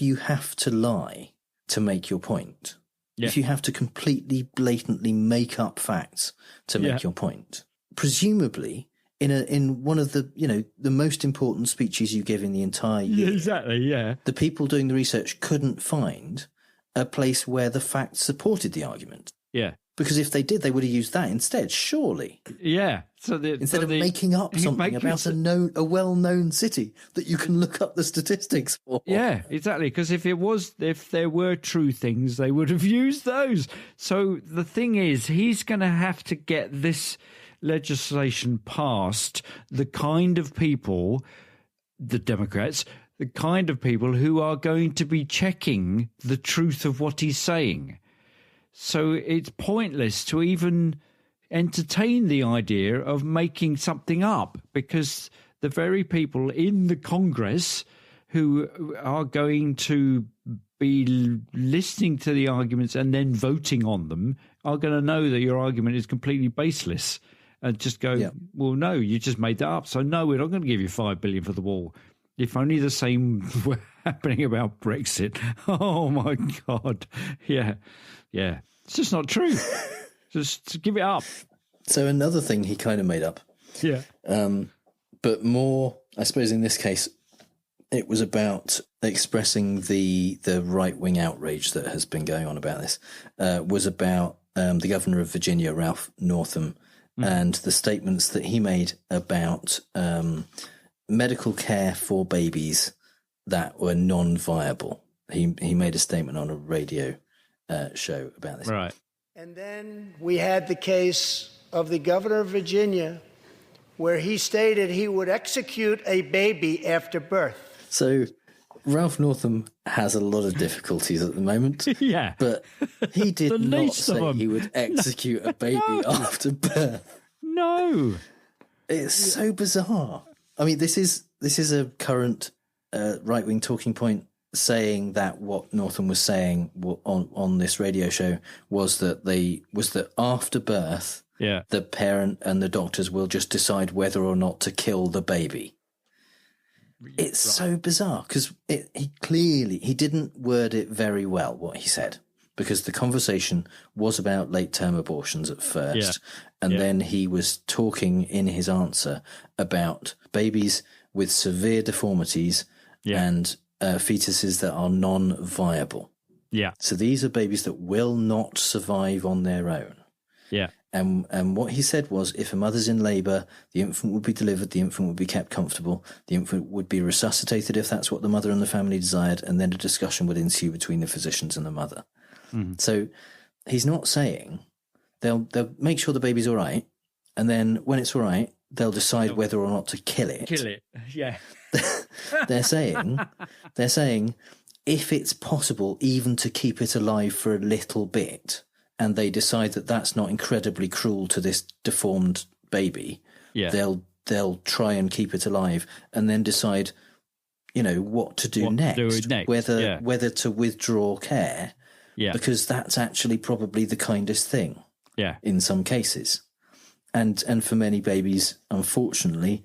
you have to lie to make your point, if you have to completely blatantly make up facts to make your point, presumably in one of the the most important speeches you give in the entire year, the people doing the research couldn't find a place where the facts supported the argument. Yeah. Because if they did, they would have used that instead, surely. Yeah. Instead of making up something about a well-known city that you can look up the statistics for. Yeah, exactly. Because if there were true things, they would have used those. So the thing is, he's going to have to get this legislation passed. The kind of people, the Democrats, the kind of people who are going to be checking the truth of what he's saying. So it's pointless to even entertain the idea of making something up, because the very people in the Congress who are going to be listening to the arguments and then voting on them are going to know that your argument is completely baseless and just go, well, no, you just made that up. So, no, we're not going to give you $5 billion for the wall. If only the same were happening about Brexit. Oh, my God. Yeah. Yeah. It's just not true. Just give it up. So another thing he kind of made up. Yeah. But more, I suppose in this case, it was about expressing the right-wing outrage that has been going on about this, was about the governor of Virginia, Ralph Northam, and the statements that he made about medical care for babies that were non-viable. He made a statement on a radio show about this. Right. And then we had the case of the governor of Virginia, where he stated he would execute a baby after birth. So Ralph Northam has a lot of difficulties at the moment. Yeah. But he did not say he would execute a baby after birth. No. It's so bizarre. I mean, this is a current right-wing talking point, saying that what Northam was saying on this radio show was that after birth, the parent and the doctors will just decide whether or not to kill the baby. It's so bizarre because he didn't word it very well, what he said, because the conversation was about late-term abortions at first, and then he was talking in his answer about babies with severe deformities and fetuses that are non-viable. Yeah. So these are babies that will not survive on their own. Yeah. And what he said was, if a mother's in labour, the infant would be delivered, the infant would be kept comfortable, the infant would be resuscitated if that's what the mother and the family desired, and then a discussion would ensue between the physicians and the mother. Mm-hmm. So he's not saying they'll make sure the baby's all right, and then when it's all right, they'll decide whether or not to kill it. Kill it, yeah. They're saying if it's possible even to keep it alive for a little bit, and they decide that that's not incredibly cruel to this deformed baby, they'll try and keep it alive, and then decide, what to do next. Whether to withdraw care, because that's actually probably the kindest thing. In some cases, and for many babies, unfortunately,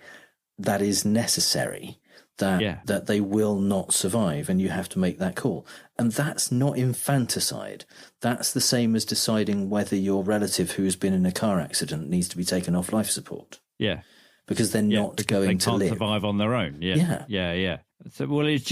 that is necessary. That they will not survive, and you have to make that call. And that's not infanticide. That's the same as deciding whether your relative who has been in a car accident needs to be taken off life support. Yeah. Because they're not going to live. They can't survive on their own. Yeah. So, well, it's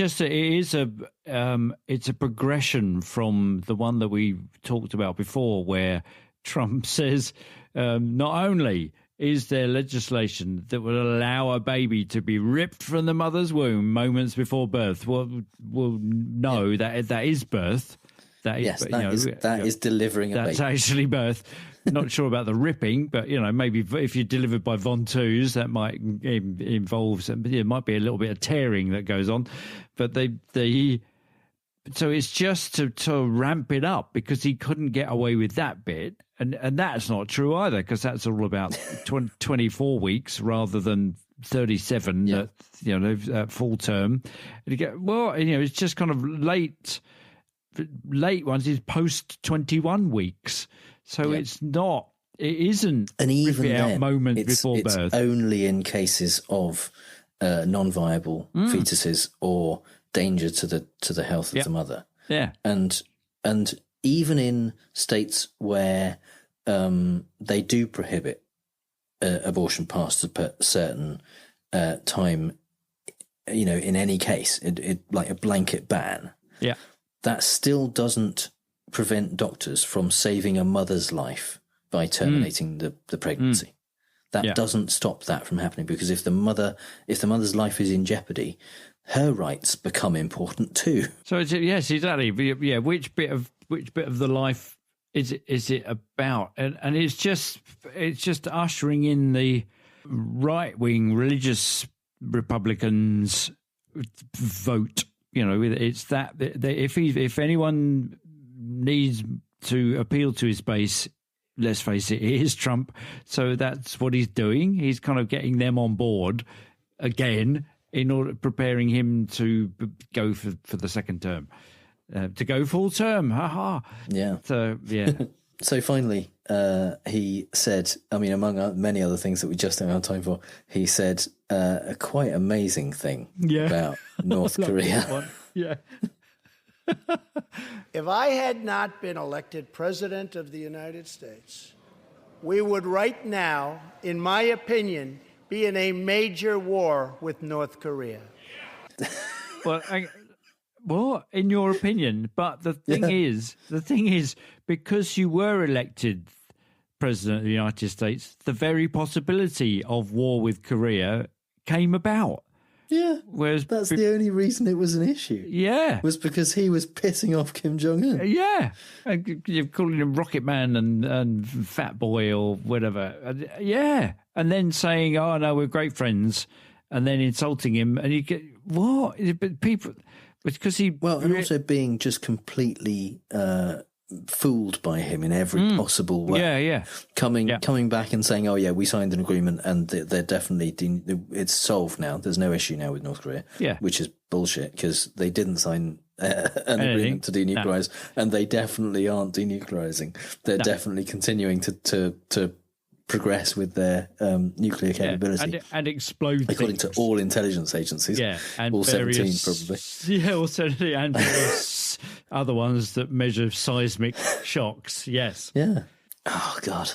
a progression from the one that we talked about before, where Trump says not only is there legislation that will allow a baby to be ripped from the mother's womb moments before birth? Well, no, that is birth. That is delivering a baby. That's actually birth. Not sure about the ripping, but maybe if you're delivered by Von-Twos, that might involve it might be a little bit of tearing that goes on. But so it's just to ramp it up, because he couldn't get away with that bit. And that's not true either, because that's all about 24 weeks rather than 37 at full term. It's just kind of late ones is post 21 weeks. So it isn't an even then, moment before birth. It's only in cases of non-viable fetuses or danger to the health of the mother. Yeah. And even in states where they do prohibit abortion past a certain time, in any case, it like a blanket ban. Yeah. That still doesn't prevent doctors from saving a mother's life by terminating the pregnancy. That doesn't stop that from happening, because if the mother's life is in jeopardy, her rights become important too. So yes, exactly. Yeah, which bit of the life is it about? And it's just ushering in the right-wing religious Republicans vote. You know, it's that if anyone needs to appeal to his base, let's face it is Trump. So that's what he's doing. He's kind of getting them on board again in order preparing him to go for the second term, to go full term. Ha ha. Yeah. So yeah. So finally, he said, I mean, among many other things that we just don't have time for, he said a quite amazing thing about North Korea. Yeah. If I had not been elected president of the United States, we would right now, in my opinion, be in a major war with North Korea. Well, in your opinion, but the thing is, because you were elected president of the United States, the very possibility of war with Korea came about. Yeah, whereas that's the only reason it was an issue. Yeah, was because he was pissing off Kim Jong-un. Yeah, you're calling him Rocket Man and Fat Boy or whatever. Yeah, and then saying, "Oh no, we're great friends," and then insulting him, and you get what? But people, because he and also being just completely fooled by him in every possible way. Yeah. Coming back and saying, "Oh yeah, we signed an agreement and they're definitely it's solved now. There's no issue now with North Korea." Yeah, which is bullshit, because they didn't sign an agreement to denuclearize, and they definitely aren't denuclearizing. They're definitely continuing to progress with their nuclear capability and explode, according to all intelligence agencies. Yeah, and all various, 17 probably. Yeah, also and various other ones that measure seismic shocks. Yes. Yeah. Oh God.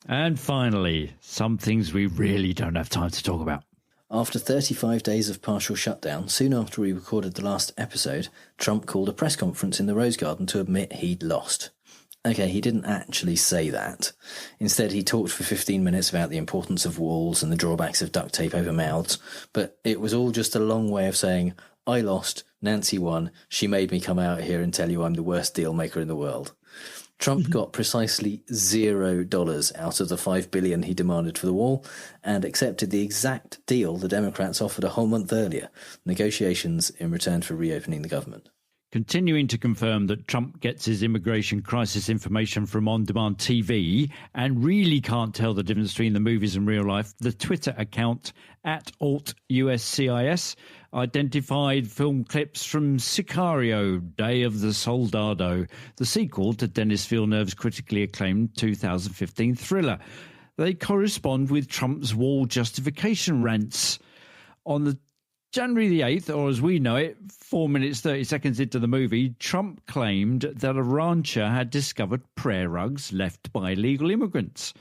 And finally, some things we really don't have time to talk about. After 35 days of partial shutdown, soon after we recorded the last episode, Trump called a press conference in the Rose Garden to admit he'd lost. Okay, he didn't actually say that. Instead, he talked for 15 minutes about the importance of walls and the drawbacks of duct tape over mouths, but it was all just a long way of saying, I lost, Nancy won, she made me come out here and tell you I'm the worst deal maker in the world. Trump got precisely $0 out of the $5 billion he demanded for the wall, and accepted the exact deal the Democrats offered a whole month earlier, negotiations in return for reopening the government. Continuing to confirm that Trump gets his immigration crisis information from on-demand TV and really can't tell the difference between the movies and real life, the Twitter account @AltUSCIS identified film clips from Sicario, Day of the Soldado, the sequel to Denis Villeneuve's critically acclaimed 2015 thriller. They correspond with Trump's wall justification rants. On the January the 8th, or as we know it, 4 minutes, 30 seconds into the movie, Trump claimed that a rancher had discovered prayer rugs left by illegal immigrants.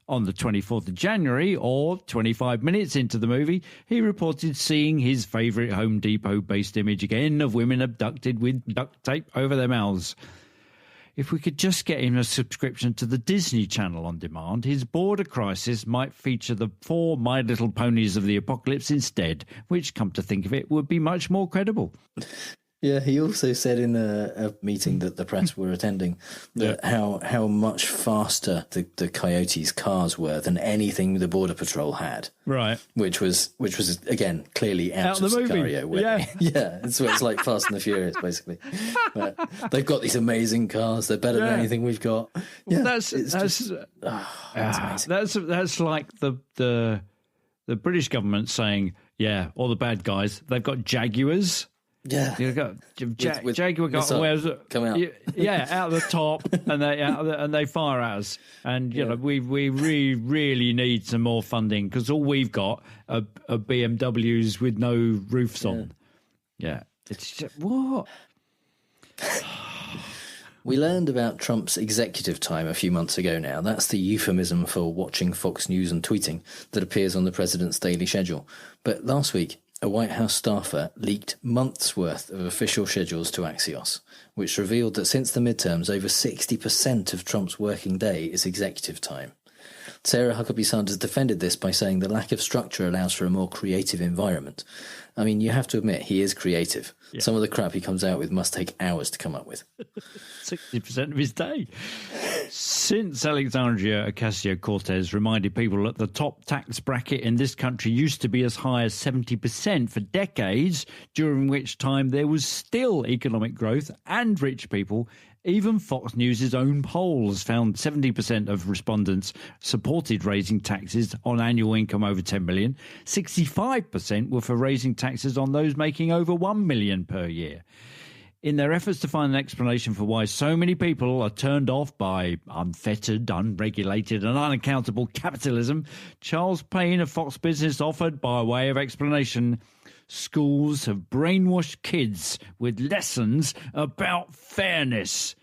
On the 24th of January, or 25 minutes into the movie, he reported seeing his favourite Home Depot-based image again of women abducted with duct tape over their mouths. If we could just get him a subscription to the Disney Channel on demand, his border crisis might feature the 4 My Little Ponies of the apocalypse instead, which, come to think of it, would be much more credible. Yeah, he also said in a meeting that the press were attending that how much faster the Coyotes' cars were than anything the Border Patrol had. Right. Which was again clearly out of the Sicario. Yeah, it's like Fast and the Furious, basically. But they've got these amazing cars. They're better than anything we've got. Yeah, that's like the British government saying, yeah, all the bad guys, they've got Jaguars. Yeah, you got Jaguar got come out. Out the top, and they fire at us. And you know we really need some more funding, because all we've got are BMWs with no roofs on. Yeah, it's just, what. We learned about Trump's executive time a few months ago now. That's the euphemism for watching Fox News and tweeting that appears on the president's daily schedule. But last week, a White House staffer leaked months' worth of official schedules to Axios, which revealed that since the midterms, over 60% of Trump's working day is executive time. Sarah Huckabee Sanders defended this by saying the lack of structure allows for a more creative environment. I mean, you have to admit, he is creative. Yeah. Some of the crap he comes out with must take hours to come up with. 60% of his day. Since Alexandria Ocasio-Cortez reminded people that the top tax bracket in this country used to be as high as 70% for decades, during which time there was still economic growth and rich people, even Fox News' own polls found 70% of respondents supported raising taxes on annual income over 10 million. 65% were for raising taxes on those making over 1 million per year. In their efforts to find an explanation for why so many people are turned off by unfettered, unregulated and unaccountable capitalism, Charles Payne of Fox Business offered, by way of explanation, schools have brainwashed kids with lessons about fairness.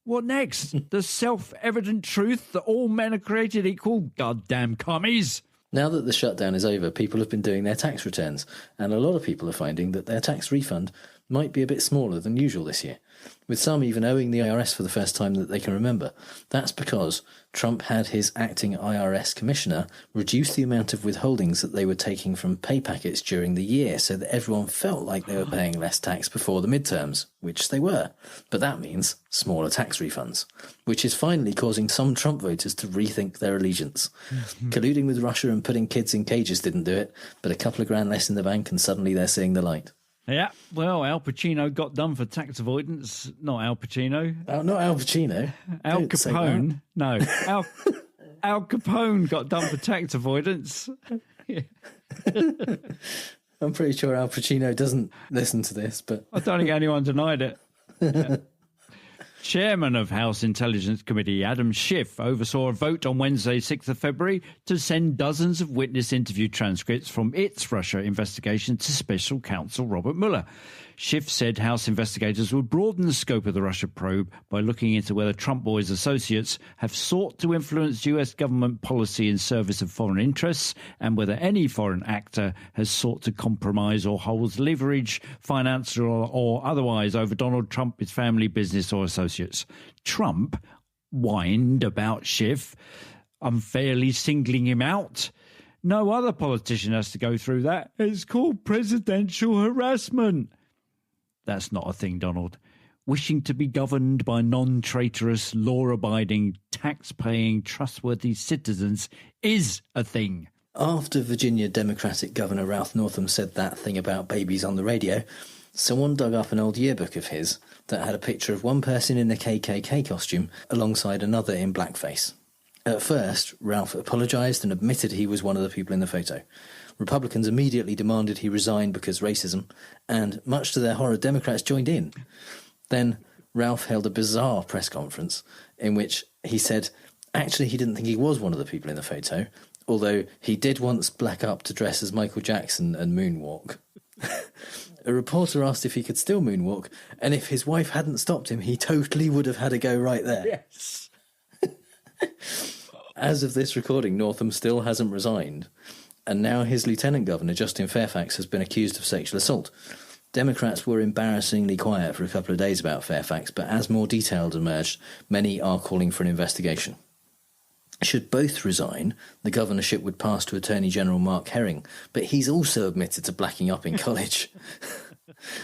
What next? The self-evident truth that all men are created equal? Goddamn commies! Now that the shutdown is over, people have been doing their tax returns, and a lot of people are finding that their tax refund might be a bit smaller than usual this year, with some even owing the IRS for the first time that they can remember. That's because Trump had his acting IRS commissioner reduce the amount of withholdings that they were taking from pay packets during the year so that everyone felt like they were paying less tax before the midterms, which they were. But that means smaller tax refunds, which is finally causing some Trump voters to rethink their allegiance. Colluding with Russia and putting kids in cages didn't do it, but a couple of grand less in the bank and suddenly they're seeing the light. Yeah, well, Al Pacino got done for tax avoidance. Not Al Pacino. Not Al Pacino. Al Capone. No, Al Capone got done for tax avoidance. I'm pretty sure Al Pacino doesn't listen to this, but I don't think anyone denied it. Yeah. Chairman of House Intelligence Committee Adam Schiff oversaw a vote on Wednesday, 6th of February, to send dozens of witness interview transcripts from its Russia investigation to Special Counsel Robert Mueller. Schiff said House investigators would broaden the scope of the Russia probe by looking into whether Trump boys' associates have sought to influence US government policy in service of foreign interests and whether any foreign actor has sought to compromise or holds leverage, financial or otherwise, over Donald Trump, his family, business or associates. Trump whined about Schiff unfairly singling him out. No other politician has to go through that. It's called presidential harassment. That's not a thing, Donald. Wishing to be governed by non-traitorous, law-abiding, tax-paying, trustworthy citizens is a thing. After Virginia Democratic Governor Ralph Northam said that thing about babies on the radio, someone dug up an old yearbook of his that had a picture of one person in a KKK costume alongside another in blackface. At first, Ralph apologised and admitted he was one of the people in the photo. Republicans immediately demanded he resign because racism, and much to their horror, Democrats joined in. Then Ralph held a bizarre press conference in which he said actually he didn't think he was one of the people in the photo, although he did once black up to dress as Michael Jackson and moonwalk. A reporter asked if he could still moonwalk, and if his wife hadn't stopped him, he totally would have had a go right there. Yes. As of this recording, Northam still hasn't resigned, and now his Lieutenant Governor, Justin Fairfax, has been accused of sexual assault. Democrats were embarrassingly quiet for a couple of days about Fairfax, but as more details emerged, many are calling for an investigation. Should both resign, the governorship would pass to Attorney General Mark Herring, but he's also admitted to blacking up in college.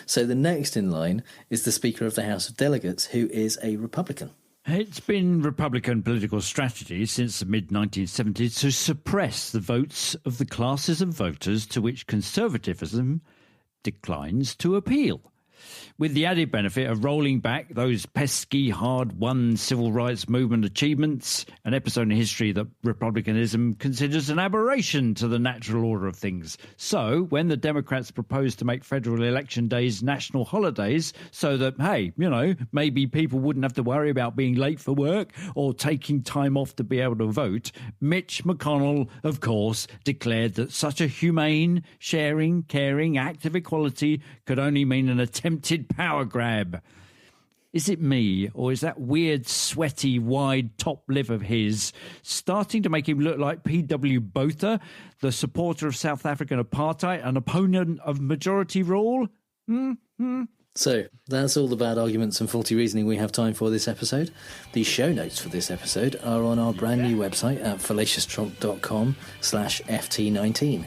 So the next in line is the Speaker of the House of Delegates, who is a Republican. It's been Republican political strategy since the mid-1970s to suppress the votes of the classes of voters to which conservatism declines to appeal, with the added benefit of rolling back those pesky, hard-won civil rights movement achievements, an episode in history that republicanism considers an aberration to the natural order of things. So, when the Democrats proposed to make federal election days national holidays so that, hey, you know, maybe people wouldn't have to worry about being late for work or taking time off to be able to vote, Mitch McConnell, of course, declared that such a humane, sharing, caring act of equality could only mean an attempted power grab. Is it me, or is that weird, sweaty, wide top lip of his starting to make him look like P.W. Botha, the supporter of South African apartheid, an opponent of majority rule? So, that's all the bad arguments and faulty reasoning we have time for this episode. The show notes for this episode are on our brand new website at fallacioustrump.com/FT19.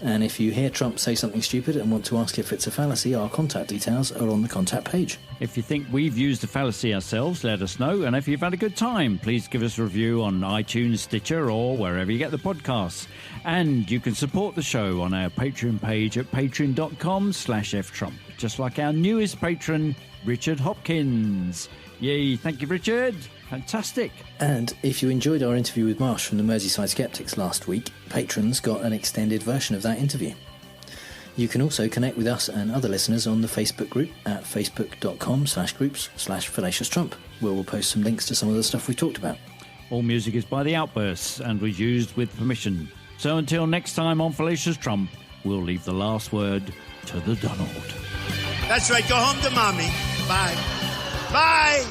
And if you hear Trump say something stupid and want to ask if it's a fallacy, our contact details are on the contact page. If you think we've used a fallacy ourselves, let us know. And if you've had a good time, please give us a review on iTunes, Stitcher, or wherever you get the podcasts. And you can support the show on our Patreon page at patreon.com/ftrump, just like our newest patron, Richard Hopkins. Yay, thank you, Richard. Fantastic. And if you enjoyed our interview with Marsh from the Merseyside Skeptics last week, patrons got an extended version of that interview. You can also connect with us and other listeners on the Facebook group at facebook.com/groups/FallaciousTrump, where we'll post some links to some of the stuff we talked about. All music is by The Outbursts and was used with permission. So until next time on Fallacious Trump, we'll leave the last word to the Donald. That's right. Go home to mommy. Bye. Bye.